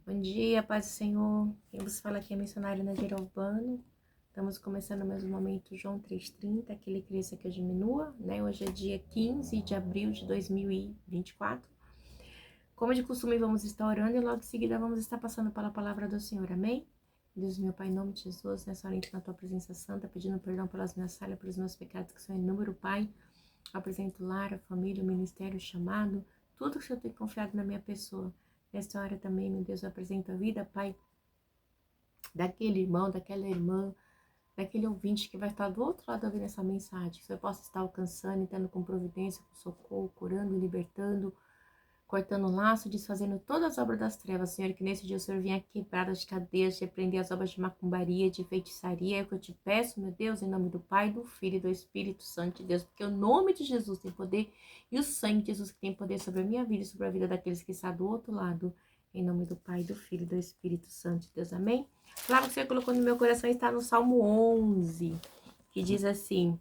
Bom dia, paz do Senhor. Quem vos fala aqui é missionário Nadir Albano. Estamos começando mais um momento João 3,30, que ele cresça que eu diminua, né? Hoje é dia 15 de abril de 2024. Como de costume, vamos estar orando e logo em seguida vamos estar passando pela palavra do Senhor, amém? Deus, meu Pai, em nome de Jesus, nessa hora na tua presença santa, pedindo perdão pelas minhas falhas, pelos meus pecados que são em número, Pai. Apresento o lar, a família, o ministério, o chamado, tudo que o Senhor tem confiado na minha pessoa. Nesta hora também, meu Deus, eu apresento a vida, Pai, daquele irmão, daquela irmã, daquele ouvinte que vai estar do outro lado ouvindo essa mensagem, que o Senhor possa estar alcançando, entrando com providência, com socorro, curando, libertando, cortando o laço, desfazendo todas as obras das trevas, Senhor, que nesse dia o Senhor venha quebrar as cadeias, repreender as obras de macumbaria, de feitiçaria, é o que eu te peço, meu Deus, em nome do Pai, do Filho e do Espírito Santo de Deus, porque o nome de Jesus tem poder e o sangue de Jesus que tem poder sobre a minha vida e sobre a vida daqueles que estão do outro lado, em nome do Pai, do Filho e do Espírito Santo de Deus, amém? A palavra que o Senhor colocou no meu coração está no Salmo 11, que diz assim,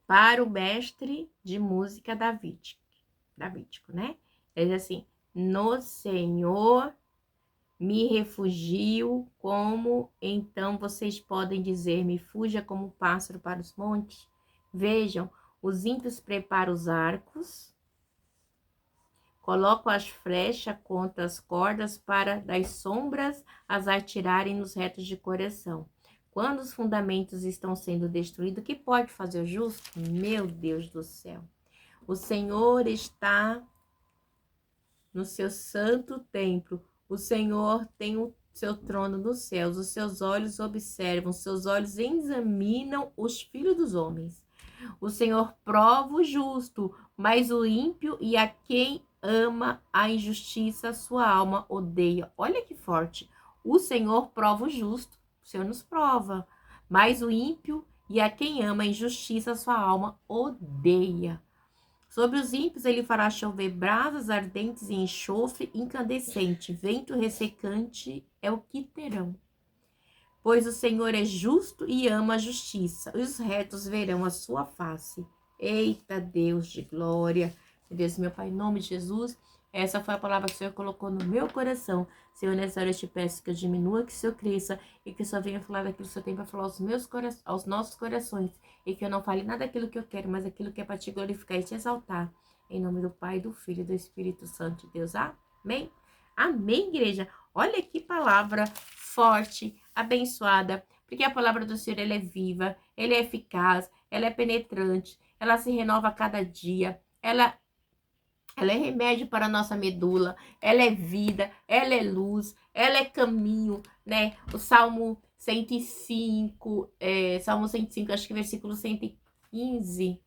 para o mestre de música Davídico, né? Ele diz assim, no Senhor me refugio, como então vocês podem dizer-me, fuja como pássaro para os montes? Vejam, os ímpios preparam os arcos, colocam as flechas contra as cordas para das sombras as atirarem nos retos de coração. Quando os fundamentos estão sendo destruídos, o que pode fazer o justo? Meu Deus do céu. O Senhor está no seu santo templo. O Senhor tem o seu trono nos céus. Os seus olhos observam, os seus olhos examinam os filhos dos homens. O Senhor prova o justo, mas o ímpio e a quem ama a injustiça, sua alma odeia. Olha que forte. O Senhor prova o justo, o Senhor nos prova, mas o ímpio e a quem ama a injustiça, sua alma odeia. Sobre os ímpios ele fará chover brasas ardentes e enxofre incandescente, vento ressecante é o que terão. Pois o Senhor é justo e ama a justiça, e os retos verão a sua face. Eita Deus de glória, meu Deus, meu Pai, em nome de Jesus, essa foi a palavra que o Senhor colocou no meu coração. Senhor, nessa hora eu te peço que eu diminua, que o Senhor cresça, e que o Senhor venha falar daquilo que o Senhor tem para falar aos nossos corações, e que eu não fale nada daquilo que eu quero, mas aquilo que é para te glorificar e te exaltar. Em nome do Pai, do Filho e do Espírito Santo de Deus. Amém? Amém, igreja? Olha que palavra forte, abençoada, porque a palavra do Senhor ela é viva, ela é eficaz, ela é penetrante, ela se renova a cada dia, ela é remédio para a nossa medula, ela é vida, ela é luz, ela é caminho, né? O Salmo 105, Salmo 105, acho que versículo 115,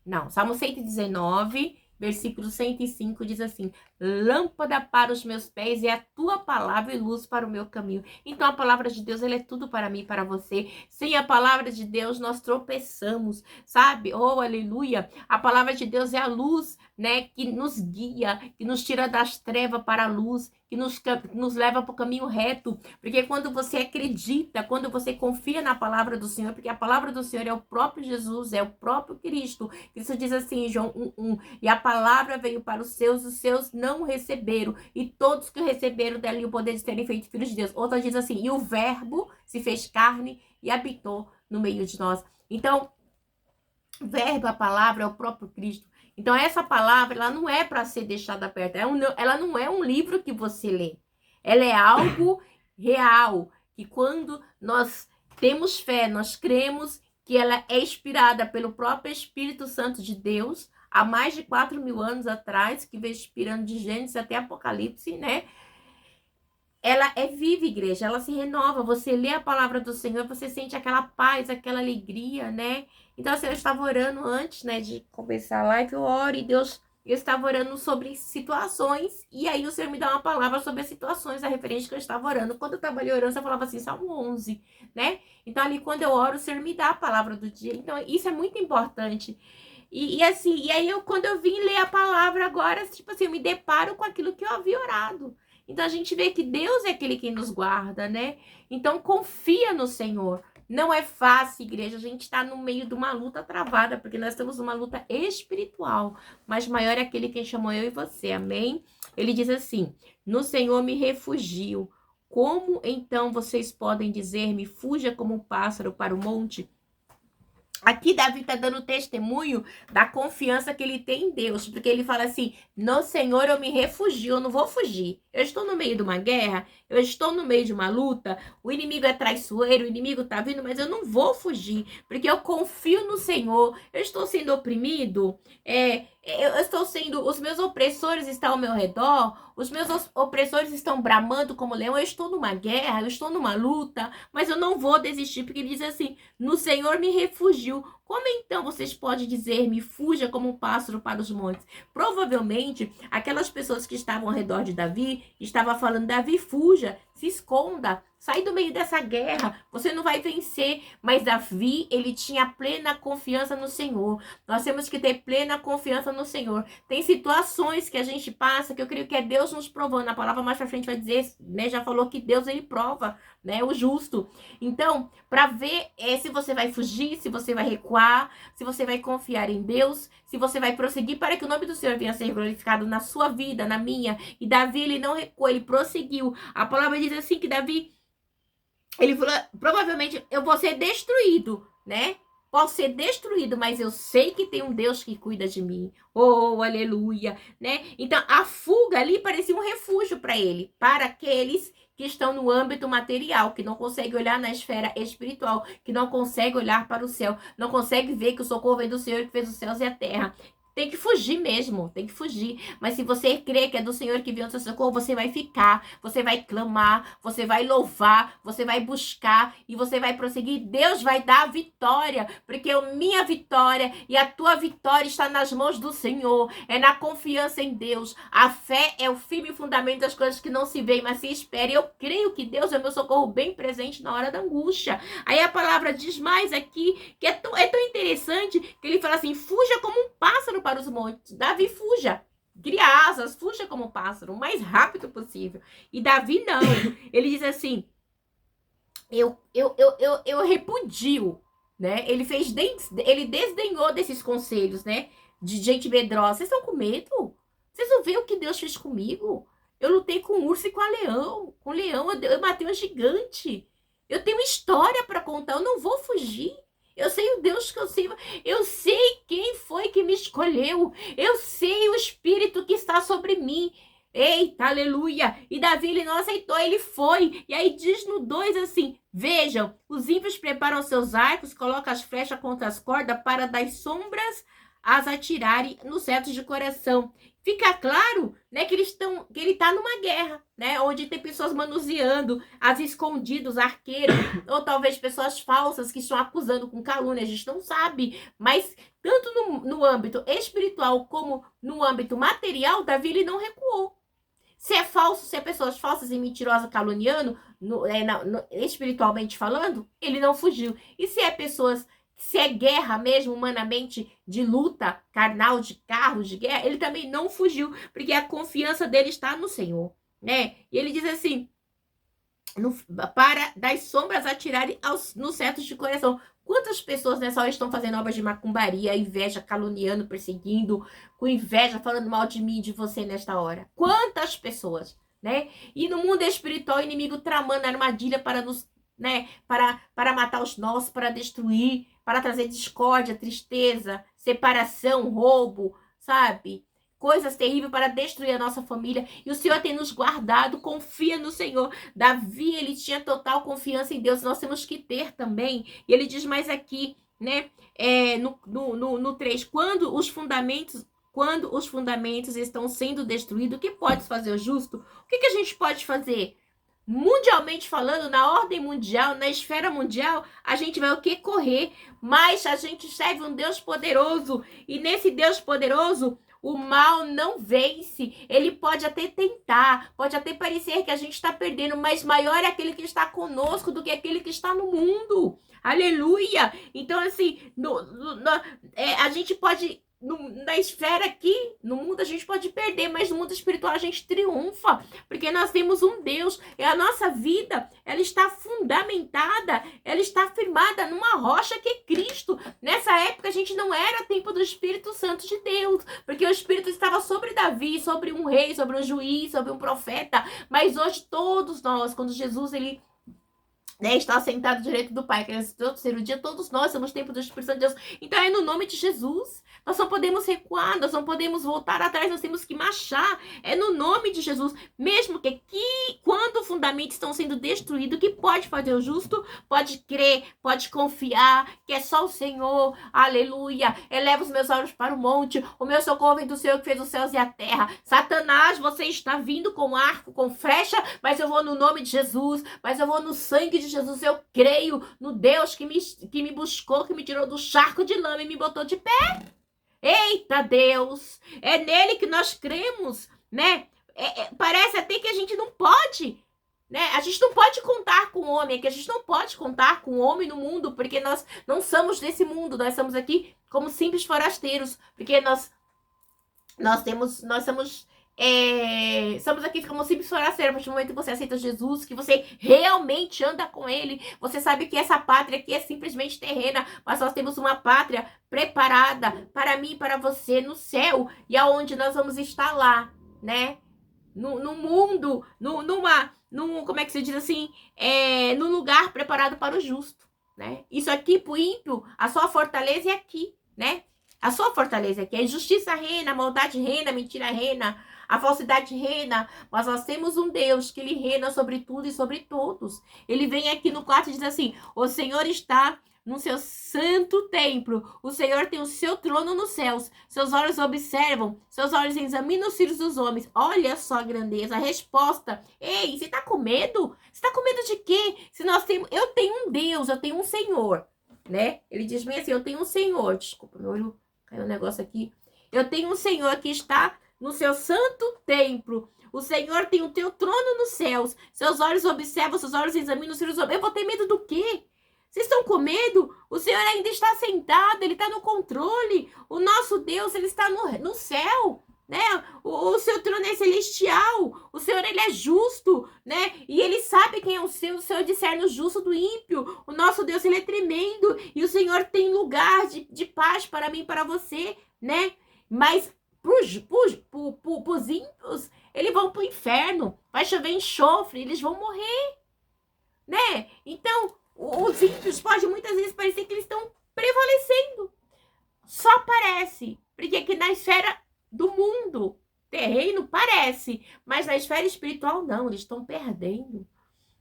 não, Salmo 119, versículo 105 diz assim, lâmpada para os meus pés é a tua palavra e luz para o meu caminho. Então a palavra de Deus, ela é tudo para mim e para você. Sem a palavra de Deus nós tropeçamos, sabe? Oh, aleluia! A palavra de Deus é a luz, né? Que nos guia, que nos tira das trevas para a luz, que nos leva para o caminho reto. Porque quando você acredita, quando você confia na palavra do Senhor, porque a palavra do Senhor é o próprio Jesus, é o próprio Cristo. Isso diz assim em João 1:1, e a palavra veio para os seus não receberam, e todos que receberam dela o poder de serem feitos filhos de Deus. Outra diz assim, e o verbo se fez carne e habitou no meio de nós. Então, o verbo, a palavra, é o próprio Cristo. Então, essa palavra, ela não é para ser deixada perto, ela não é um livro que você lê. Ela é algo real, que quando nós temos fé, nós cremos que ela é inspirada pelo próprio Espírito Santo de Deus, há mais de 4.000 anos atrás, que veio inspirando de Gênesis até Apocalipse, né? Ela é viva, igreja, ela se renova. Você lê a palavra do Senhor, você sente aquela paz, aquela alegria, né? Então, assim, eu estava orando antes, né, de começar a live, eu oro e Deus, eu estava orando sobre situações, e aí o Senhor me dá uma palavra sobre as situações, a referente que eu estava orando. Quando eu estava ali orando, eu falava assim, Salmo 11, né? Então, ali, quando eu oro, o Senhor me dá a palavra do dia. Então, isso é muito importante. E assim, e aí, quando eu vim ler a palavra agora, tipo assim, eu me deparo com aquilo que eu havia orado. Então, a gente vê que Deus é aquele que nos guarda, né? Então, confia no Senhor. Não é fácil, igreja, a gente está no meio de uma luta travada, porque nós temos uma luta espiritual, mas maior é aquele que chamou eu e você, amém? Ele diz assim, no Senhor me refugio. Como então vocês podem dizer-me, fuja como um pássaro para o monte? Aqui Davi está dando testemunho da confiança que ele tem em Deus, porque ele fala assim, no Senhor eu me refugio, eu não vou fugir. Eu estou no meio de uma guerra, eu estou no meio de uma luta, o inimigo é traiçoeiro, o inimigo está vindo, mas eu não vou fugir, porque eu confio no Senhor. Eu estou sendo oprimido, eu estou sendo, os meus opressores estão ao meu redor, os meus opressores estão bramando como leão, eu estou numa guerra, eu estou numa luta, mas eu não vou desistir, porque ele diz assim, no Senhor me refugio. Como então vocês podem dizer-me, fuja como um pássaro para os montes? Provavelmente, aquelas pessoas que estavam ao redor de Davi, estavam falando, Davi, fuja, se esconda, sai do meio dessa guerra, você não vai vencer. Mas Davi, ele tinha plena confiança no Senhor. Nós temos que ter plena confiança no Senhor. Tem situações que a gente passa, que eu creio que é Deus nos provando. A palavra mais pra frente vai dizer, né, já falou que Deus, ele prova, né, o justo. Então, para ver se você vai fugir, se você vai recuar, se você vai confiar em Deus, se você vai prosseguir para que o nome do Senhor venha a ser glorificado na sua vida, na minha. E Davi, ele não recuou, ele prosseguiu. A palavra diz assim que Davi, ele falou, provavelmente eu vou ser destruído, né? Posso ser destruído, mas eu sei que tem um Deus que cuida de mim. Oh, aleluia, né? Então, a fuga ali parecia um refúgio para ele, para aqueles que estão no âmbito material, que não conseguem olhar na esfera espiritual, que não conseguem olhar para o céu, não conseguem ver que o socorro vem do Senhor que fez os céus e a terra. Tem que fugir mesmo, tem que fugir. Mas se você crê que é do Senhor que veio o seu socorro, você vai ficar, você vai clamar, você vai louvar, você vai buscar e você vai prosseguir. Deus vai dar a vitória, porque a minha vitória e a tua vitória está nas mãos do Senhor. É na confiança em Deus. A fé é o firme fundamento das coisas que não se veem, mas se espera. E eu creio que Deus é meu socorro bem presente na hora da angústia. Aí a palavra diz mais aqui, que é tão interessante, que ele fala assim, fuja como um pássaro para os montes. Davi, fuja. Cria asas, fuja como um pássaro, o mais rápido possível. E Davi não. Ele diz assim, eu repudio, né? Ele desdenhou desses conselhos, né? De gente medrosa. Vocês estão com medo? Vocês não veem o que Deus fez comigo? Eu lutei com o urso e com a leão. Com o leão eu matei um gigante. Eu tenho história para contar, eu não vou fugir. Eu sei o Deus que eu sirvo. Eu sei quem foi que me escolheu. Eu sei o Espírito que está sobre mim. Eita, aleluia. E Davi, ele não aceitou, ele foi. E aí diz no 2 assim, vejam, os ímpios preparam seus arcos, colocam as flechas contra as cordas para das sombras as atirarem nos setos de coração. Fica claro, né, que ele está numa guerra, né, onde tem pessoas manuseando, as escondidos, arqueiros, ou talvez pessoas falsas que estão acusando com calúnia, a gente não sabe, mas tanto no âmbito espiritual como no âmbito material, Davi, ele não recuou. Se é falso, se é pessoas falsas e mentirosas caluniando, espiritualmente falando, ele não fugiu. E se é pessoas, se é guerra mesmo, humanamente, de luta carnal, de carros, de guerra, ele também não fugiu, porque a confiança dele está no Senhor, né? E ele diz assim, para das sombras atirarem nos setos de coração. Quantas pessoas nessa hora estão fazendo obras de macumbaria, inveja, caluniando, perseguindo, com inveja, falando mal de mim e de você nesta hora? Quantas pessoas, né? E no mundo espiritual, o inimigo tramando armadilha para nos, né, para matar os nossos, para destruir, para trazer discórdia, tristeza, separação, roubo, sabe? Coisas terríveis para destruir a nossa família. E o Senhor tem nos guardado, confia no Senhor. Davi, ele tinha total confiança em Deus. Nós temos que ter também. E ele diz mais aqui, né? No 3, quando os fundamentos estão sendo destruídos, o que pode fazer o justo? O que a gente pode fazer? Mundialmente falando, na ordem mundial, na esfera mundial, a gente vai o que? Correr. Mas a gente serve um Deus poderoso. E nesse Deus poderoso, o mal não vence. Ele pode até tentar, pode até parecer que a gente está perdendo, mas maior é aquele que está conosco do que aquele que está no mundo. Aleluia! Então, assim, a gente pode na esfera aqui, no mundo a gente pode perder, mas no mundo espiritual a gente triunfa, porque nós temos um Deus, e a nossa vida, ela está fundamentada, ela está firmada numa rocha que é Cristo. Nessa época a gente não era tempo do Espírito Santo de Deus, porque o Espírito estava sobre Davi, sobre um rei, sobre um juiz, sobre um profeta, mas hoje todos nós, quando Jesus, ele está sentado direito do Pai, que é o terceiro dia, todos nós somos tempo do Espírito Santo de Deus. Então é no nome de Jesus. Nós não podemos recuar, nós não podemos voltar atrás, nós temos que marchar. É no nome de Jesus. Mesmo que quando fundamentos estão sendo destruídos, que pode fazer o justo, pode crer, pode confiar, que é só o Senhor. Aleluia. Eleva os meus olhos para o monte. O meu socorro vem do Senhor que fez os céus e a terra. Satanás, você está vindo com arco, com flecha, mas eu vou no nome de Jesus, mas eu vou no sangue de Jesus. Eu creio no Deus que me buscou, que me tirou do charco de lama e me botou de pé. Eita Deus, é nele que nós cremos, né? Parece até que a gente não pode, né? A gente não pode contar com o homem, é que a gente não pode contar com o homem no mundo, porque nós não somos desse mundo, nós estamos aqui como simples forasteiros, porque nós somos aqui como simples forasteiros. A partir do momento que você aceita Jesus, que você realmente anda com ele, você sabe que essa pátria aqui é simplesmente terrena, mas nós temos uma pátria preparada para mim e para você no céu, e aonde nós vamos estar lá, né? No mundo, como é que se diz assim? No lugar preparado para o justo, né? Isso aqui pro ímpio, a sua fortaleza é aqui, né? A sua fortaleza é aqui. A injustiça reina, a maldade reina, a mentira reina, a falsidade reina, mas nós temos um Deus que ele reina sobre tudo e sobre todos. Ele vem aqui no quarto e diz assim: o Senhor está no seu santo templo, o Senhor tem o seu trono nos céus, seus olhos observam, seus olhos examinam os filhos dos homens. Olha só a grandeza, a resposta. Ei, você tá com medo? Você tá com medo de quê? Se nós temos, eu tenho um Deus, eu tenho um Senhor, né? Ele diz bem assim: eu tenho um Senhor. Desculpa, meu olho caiu um negócio aqui. Eu tenho um Senhor que está no seu santo templo. O Senhor tem o teu trono nos céus. Seus olhos observam, seus olhos examinam os filhos dos homens. Eu vou ter medo do quê? Vocês estão com medo? O Senhor ainda está sentado, ele está no controle. O nosso Deus, ele está no céu, né? O seu trono é celestial. O Senhor, ele é justo, né? E ele sabe quem é o Senhor discerne o justo do ímpio. O nosso Deus, ele é tremendo. E o Senhor tem lugar de paz para mim e para você, né? Mas pros ímpios, eles vão pro inferno. Vai chover enxofre, eles vão morrer, né? Então, os ímpios podem muitas vezes parecer que eles estão prevalecendo. Só parece. Porque aqui na esfera do mundo terreno parece, mas na esfera espiritual não, eles estão perdendo,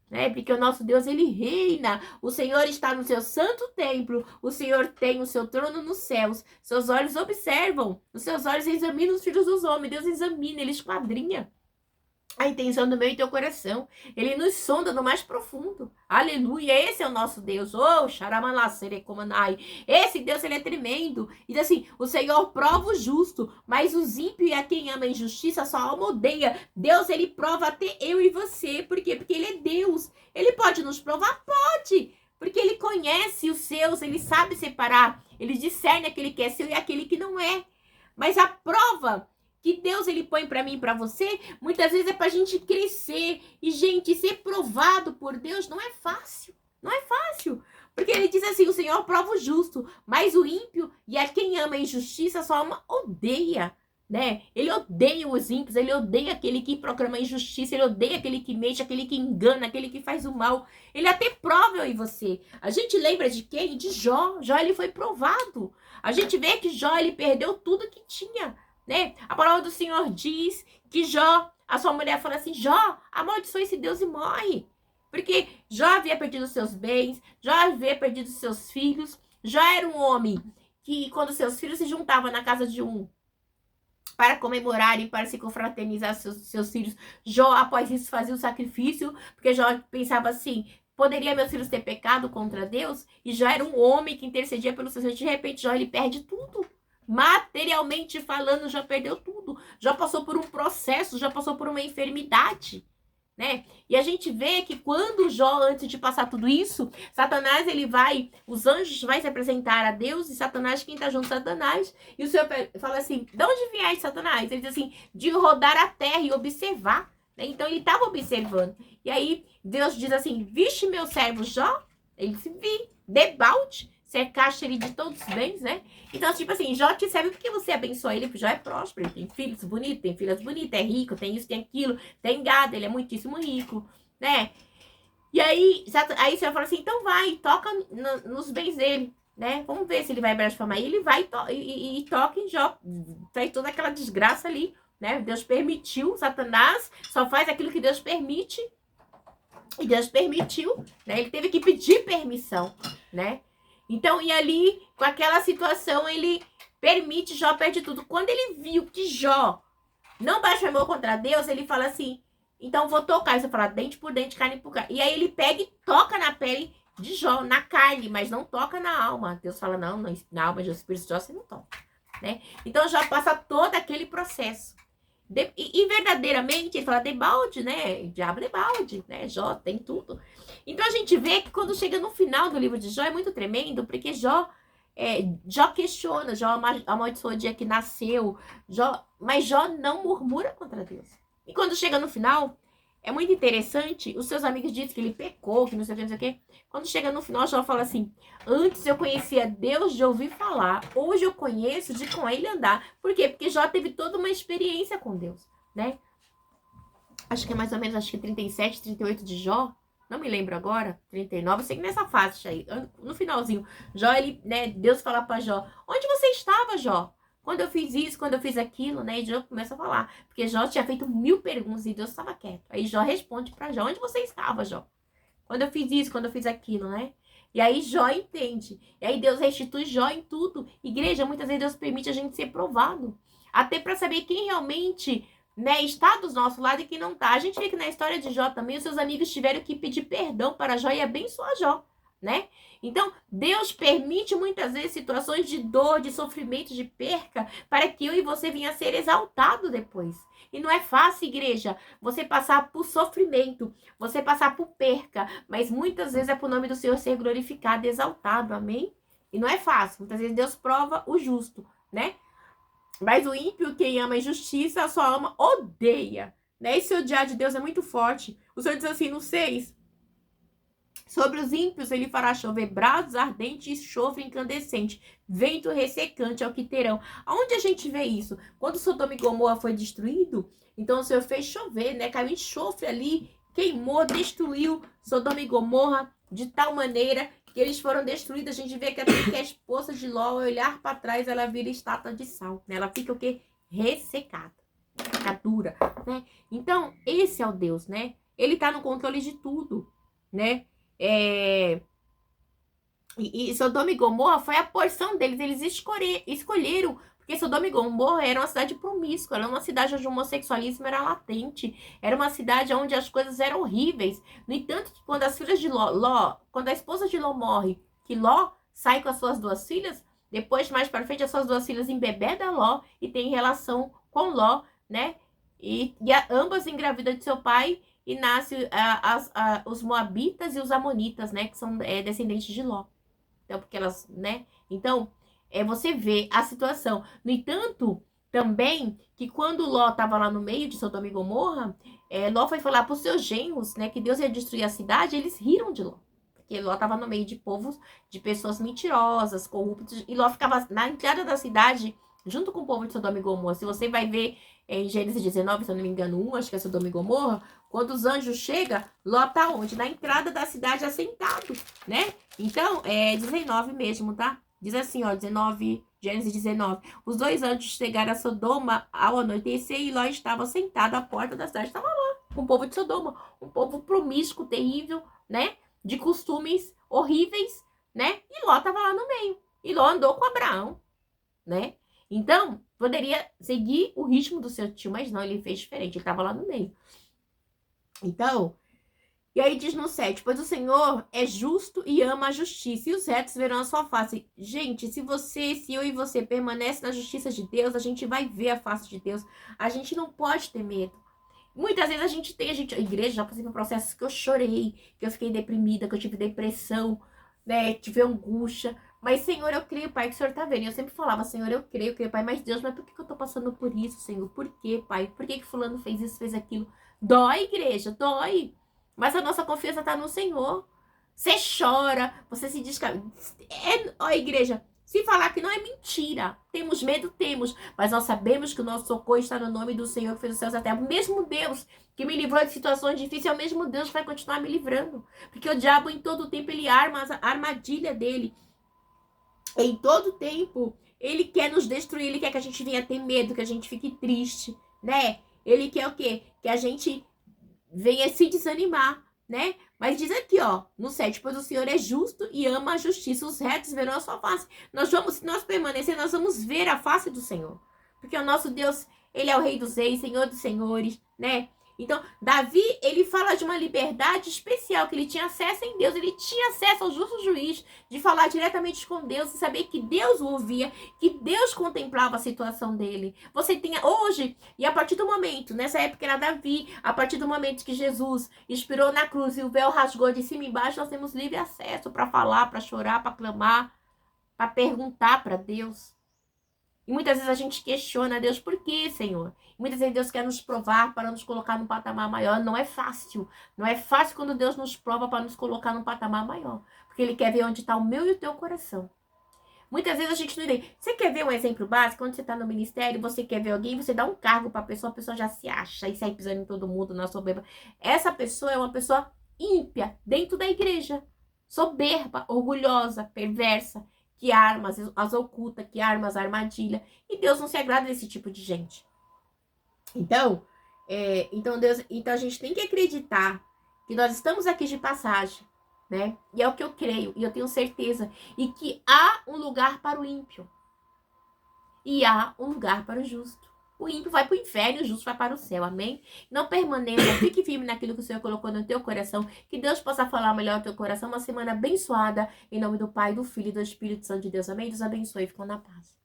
né? Porque o nosso Deus, ele reina. O Senhor está no seu santo templo. O Senhor tem o seu trono nos céus. Seus olhos observam, os seus olhos examinam os filhos dos homens. Deus examina, ele esquadrinha a intenção do meu e teu coração. Ele nos sonda no mais profundo. Aleluia, esse é o nosso Deus. Oh, xaramanai. Esse Deus, ele é tremendo. E diz assim: o Senhor prova o justo, mas os ímpios e a quem ama a injustiça, sua alma odeia. Deus, ele prova até eu e você. Por quê? Porque ele é Deus. Ele pode nos provar? Pode. Porque ele conhece os seus, ele sabe separar. Ele discerne aquele que é seu e aquele que não é. Mas a prova que Deus, ele põe para mim e para você, muitas vezes é pra gente crescer. E, gente, ser provado por Deus não é fácil. Não é fácil. Porque ele diz assim: o Senhor prova o justo, mas o ímpio e a quem ama a injustiça, sua alma odeia, né? Ele odeia os ímpios, ele odeia aquele que proclama a injustiça, ele odeia aquele que mente, aquele que engana, aquele que faz o mal. Ele até prova eu e você. A gente lembra de quem? De Jó. Jó, ele foi provado. A gente vê que Jó, ele perdeu tudo que tinha, né? A palavra do Senhor diz que Jó, a sua mulher fala assim: Jó, amaldiçoa esse Deus e morre. Porque Jó havia perdido seus bens, Jó havia perdido seus filhos. Jó era um homem que, quando seus filhos se juntavam na casa de um para comemorarem, para se confraternizar seus filhos, Jó, após isso, fazia o sacrifício, porque Jó pensava assim: poderia meus filhos ter pecado contra Deus? E Jó era um homem que intercedia pelos seus filhos. De repente, Jó, ele perde tudo. Materialmente falando, já perdeu tudo. Já passou por um processo, já passou por uma enfermidade, né? E a gente vê que quando Jó, antes de passar tudo isso, Satanás, os anjos vai se apresentar a Deus, e Satanás, quem tá junto, Satanás, e o Senhor fala assim, de onde vieste, Satanás? Ele diz assim, de rodar a terra e observar, né? Então ele estava observando. E aí Deus diz assim, viste meu servo Jó? Ele disse, vi, debalde, cercaste ele de todos os bens, né? Então, tipo assim, Jó te serve porque você abençoa ele, porque Jó é próspero, ele tem filhos bonitos, tem filhas bonitas, é rico, tem isso, tem aquilo, tem gado, ele é muitíssimo rico, né? E aí o Senhor fala assim, então vai, toca nos bens dele, né? Vamos ver se ele vai blasfemar. E ele vai e toca em Jó, traz toda aquela desgraça ali, né? Deus permitiu, Satanás só faz aquilo que Deus permite, e Deus permitiu, né? Ele teve que pedir permissão, né? Então, e ali, com aquela situação, ele permite, Jó perde tudo. Quando ele viu que Jó não blasfemou contra Deus, ele fala assim, então vou tocar. Você fala, dente por dente, carne por carne. E aí ele pega e toca na pele de Jó, na carne, mas não toca na alma. Deus fala, não, na alma de espírito de Jó você não toca, né? Então Jó passa todo aquele processo. E verdadeiramente, ele fala, debalde, né? Diabo debalde, né? Jó tem tudo. Então a gente vê que quando chega no final do livro de Jó é muito tremendo, porque Jó questiona, Jó amaldiçoou o dia que nasceu, mas Jó não murmura contra Deus. E quando chega no final, é muito interessante, os seus amigos dizem que ele pecou, que não sei o que, não sei o que. Quando chega no final, Jó fala assim, antes eu conhecia Deus de ouvir falar, hoje eu conheço de com ele andar. Por quê? Porque Jó teve toda uma experiência com Deus, né? Acho que é mais ou menos, 37, 38 de Jó, não me lembro agora, 39, eu sei que nessa faixa aí, no finalzinho, Jó, Deus fala pra Jó, onde você estava, Jó? Quando eu fiz isso, quando eu fiz aquilo, né? E Jó começa a falar. Porque Jó tinha feito 1000 perguntas e Deus estava quieto. Aí Jó responde pra Jó, onde você estava, Jó? Quando eu fiz isso, quando eu fiz aquilo, né? E aí Jó entende. E aí Deus restitui Jó em tudo. Igreja, muitas vezes Deus permite a gente ser provado. Até para saber quem realmente, né, está do nosso lado e quem não está. A gente vê que na história de Jó também, os seus amigos tiveram que pedir perdão para Jó e abençoar Jó, né? Então, Deus permite muitas vezes situações de dor, de sofrimento, de perca, para que eu e você venha a ser exaltado depois. E não é fácil, igreja, você passar por sofrimento, você passar por perca, mas muitas vezes é para o nome do Senhor ser glorificado, exaltado, amém? E não é fácil, muitas vezes Deus prova o justo, né? Mas o ímpio, quem ama a injustiça, a sua alma odeia, né? Esse odiar de Deus é muito forte. O Senhor diz assim no 6, sobre os ímpios ele fará chover brados ardentes e chofre incandescente, vento ressecante é o que terão. Aonde a gente vê isso? Quando Sodoma e Gomorra foi destruído, então o Senhor fez chover, né? Caiu enxofre ali, queimou, destruiu Sodoma e Gomorra de tal maneira que eles foram destruídos. A gente vê que até que a esposa de Ló, ao olhar para trás, ela vira estátua de sal, né? Ela fica o quê? Ressecada, fica dura, né? Então, esse é o Deus, né? Ele tá no controle de tudo, né? E Sodoma e Gomorra foi a porção deles. Eles escolheram, porque Sodoma e Gomorra era uma cidade promíscua, era uma cidade onde o homossexualismo era latente, era uma cidade onde as coisas eram horríveis. No entanto, quando as filhas de quando a esposa de Ló morre, que Ló sai com as suas 2 filhas, depois, mais para frente, as suas 2 filhas embebedam Ló e tem relação com Ló, né? E ambas engravidam de seu pai. E nasce os moabitas e os amonitas, né? Que são descendentes de Ló. Então, porque elas, né? Então, você vê a situação. No entanto, também, que quando Ló estava lá no meio de Sodoma e Gomorra, Ló foi falar para os seus genros, né? Que Deus ia destruir a cidade, eles riram de Ló. Porque Ló estava no meio de povos, de pessoas mentirosas, corruptas. E Ló ficava na entrada da cidade, junto com o povo de Sodoma e Gomorra. Se você vai ver em Gênesis 19, se eu não me engano, 1, acho que é Sodoma e Gomorra, quando os anjos chegam, Ló tá onde? Na entrada da cidade assentado, né? Então, 19 mesmo, tá? Diz assim, ó, 19, Gênesis 19. Os 2 anjos chegaram a Sodoma ao anoitecer e Ló estava sentado à porta da cidade. Estava lá, com o povo de Sodoma. Um povo promíscuo, terrível, né? De costumes horríveis, né? E Ló estava lá no meio. E Ló andou com Abraão, né? Então, poderia seguir o ritmo do seu tio, mas não, ele fez diferente, ele estava lá no meio. Então, e aí diz no 7, pois o Senhor é justo e ama a justiça, e os retos verão a sua face. Gente, se eu e você permanece na justiça de Deus, a gente vai ver a face de Deus, a gente não pode ter medo. Muitas vezes a igreja, já passei por processos que eu chorei, que eu fiquei deprimida, que eu tive depressão, né, tive angústia. Mas, Senhor, eu creio, Pai, que o Senhor tá vendo. E eu sempre falava, Senhor, eu creio, Pai, mas Deus, mas por que eu tô passando por isso, Senhor? Por quê, Pai? Por que fulano fez isso, fez aquilo? Dói, igreja, dói. Mas a nossa confiança tá no Senhor. Você chora, você se descarga. Ó, igreja, se falar que não é mentira, temos medo, temos, mas nós sabemos que o nosso socorro está no nome do Senhor que fez os céus e a terra. O mesmo Deus que me livrou de situações difíceis é o mesmo Deus que vai continuar me livrando. Porque o diabo, em todo tempo, ele arma a armadilha dele. Em todo tempo, ele quer nos destruir, ele quer que a gente venha ter medo, que a gente fique triste, né? Ele quer o quê? Que a gente venha se desanimar, né? Mas diz aqui, ó, no 7, pois o Senhor é justo e ama a justiça, os retos verão a sua face. Se nós permanecer, nós vamos ver a face do Senhor. Porque o nosso Deus, ele é o Rei dos Reis, Senhor dos Senhores, né? Então, Davi, ele fala de uma liberdade especial, que ele tinha acesso em Deus, ele tinha acesso ao justo juiz, de falar diretamente com Deus e saber que Deus o ouvia, que Deus contemplava a situação dele. Você tem hoje, e a partir do momento, nessa época era Davi, a partir do momento que Jesus expirou na cruz e o véu rasgou de cima e embaixo, nós temos livre acesso para falar, para chorar, para clamar, para perguntar para Deus. E muitas vezes a gente questiona Deus, por quê, Senhor? E muitas vezes Deus quer nos provar para nos colocar num patamar maior. Não é fácil. Não é fácil quando Deus nos prova para nos colocar num patamar maior. Porque Ele quer ver onde está o meu e o teu coração. Muitas vezes a gente não entende. Você quer ver um exemplo básico? Quando você está no ministério, você quer ver alguém, você dá um cargo para a pessoa já se acha e sai pisando em todo mundo na soberba. Essa pessoa é uma pessoa ímpia dentro da igreja. Soberba, orgulhosa, perversa, que arma as oculta, que arma as armadilhas. E Deus não se agrada desse tipo de gente. Então, então a gente tem que acreditar que nós estamos aqui de passagem, né? E é o que eu creio, e eu tenho certeza. E que há um lugar para o ímpio. E há um lugar para o justo. O ímpio vai para o inferno e o justo vai para o céu, amém? Não permaneça, fique firme naquilo que o Senhor colocou no teu coração. Que Deus possa falar melhor no teu coração. Uma semana abençoada. Em nome do Pai, do Filho e do Espírito Santo de Deus, amém? Deus abençoe e ficam na paz.